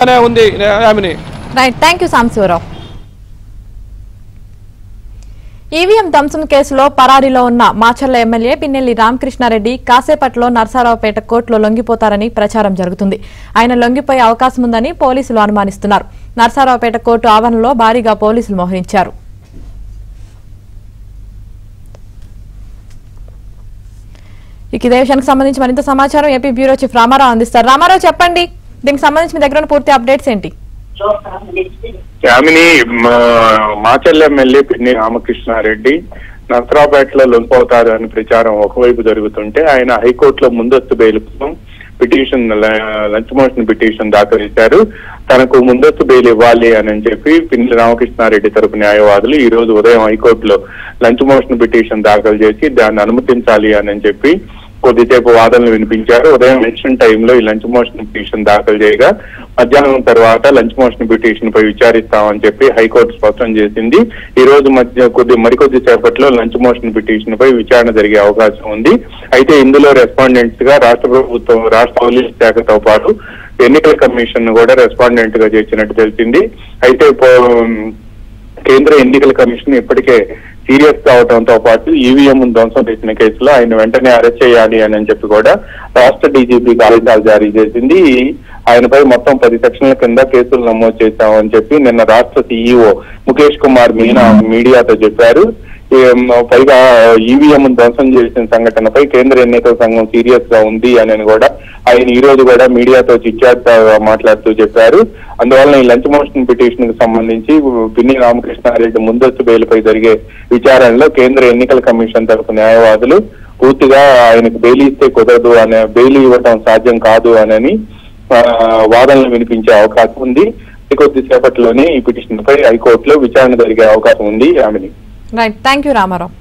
ఉంది Yamini. Right, thank you Sambasivarao. EVM ధ్వంసం కేసులో పరారీలో ఉన్న మాచర్ల ఎమ్మెల్యే పిన్నెల్లి రామకృష్ణారెడ్డి కాసేపట్లో నర్సారావుపేట కోర్టులో లొంగిపోతారని ప్రచారం జరుగుతుంది. ఆయన లొంగిపోయే అవకాశం ఉందని పోలీసులు అనుమానిస్తున్నారు. నర్సారావుపేట కోర్టు ఆవరణలో భారీగా పోలీసులు మోహరించారు. ఇదే విషయానికి సంబంధించి మరింత సమాచారం ఏపీ బ్యూరో చీఫ్ రామారావు అందిస్తారు. రామారావు, చెప్పండి, దీనికి సంబంధించి మీ దగ్గర పూర్తి అప్డేట్స్ ఏంటి? యామిని, మాచర్ల ఎమ్మెల్యే పిన్ని రామకృష్ణారెడ్డి నర్సరావుపేటలో లొంగిపోతారు అని ప్రచారం ఒకవైపు జరుగుతుంటే ఆయన హైకోర్టులో ముందస్తు బెయిల్ కోసం లంచ్ మోషన్ పిటిషన్ దాఖలు చేశారు. తనకు ముందస్తు బెయిల్ ఇవ్వాలి అని చెప్పి పిన్ని రామకృష్ణారెడ్డి తరపు న్యాయవాదులు ఈ రోజు ఉదయం హైకోర్టులో లంచ్ మోషన్ పిటిషన్ దాఖలు చేసి దాన్ని అనుమతించాలి అని చెప్పి కొద్దిసేపు వాదనలు వినిపించారు. ఉదయం ఎలక్షన్ టైంలో ఈ లంచ్ మోషన్ పిటిషన్ దాఖలు చేయగా మధ్యాహ్నం తర్వాత లంచ్ మోషన్ పిటిషన్ పై విచారిస్తామని చెప్పి హైకోర్టు స్పష్టం చేసింది. ఈ రోజు మరికొద్ది సేపట్లో లంచ్ మోషన్ పిటిషన్ పై విచారణ జరిగే అవకాశం ఉంది. అయితే ఇందులో రెస్పాండెంట్స్ గా రాష్ట్ర ప్రభుత్వం, రాష్ట్ర పోలీస్ శాఖతో పాటు ఎన్నికల కమిషన్ కూడా రెస్పాండెంట్ గా చేసినట్టు తెలిసింది. అయితే కేంద్ర ఎన్నికల కమిషన్ ఇప్పటికే సీరియస్ కావడంతో పాటు ఈవీఎం ధ్వంసం చేసిన కేసులో ఆయన వెంటనే అరెస్ట్ చేయాలి అని చెప్పి కూడా రాష్ట్ర డీజీపీకి ఆదేశాలు జారీ చేసింది. ఆయనపై మొత్తం 10 సెక్షన్ల కింద కేసులు నమోదు చేశామని చెప్పి నిన్న రాష్ట్ర సీఈఓ ముఖేష్ కుమార్ మీనా మీడియాతో చెప్పారు. పైగా ఈవీఎం ధ్వంసం చేసిన సంఘటనపై కేంద్ర ఎన్నికల సంఘం సీరియస్ గా ఉంది అని కూడా ఆయన ఈ రోజు కూడా మీడియాతో చిట్చాట్ మాట్లాడుతూ చెప్పారు. అందువల్ల ఈ లంచ్ మోషన్ పిటిషన్ కు సంబంధించి పిన్ని రామకృష్ణారెడ్డి ముందస్తు బెయిల్పై జరిగే విచారణలో కేంద్ర ఎన్నికల కమిషన్ తరపు న్యాయవాదులు పూర్తిగా ఆయనకు బెయిల్ ఇస్తే కుదరదు అనే, బెయిల్ ఇవ్వటం సాధ్యం కాదు అని వాదనలు వినిపించే అవకాశం ఉంది. కొద్దిసేపట్లోనే ఈ పిటిషన్ పై హైకోర్టులో విచారణ జరిగే అవకాశం ఉంది. ఆమెని రైట్, థ్యాంక్ యూ రామారావు.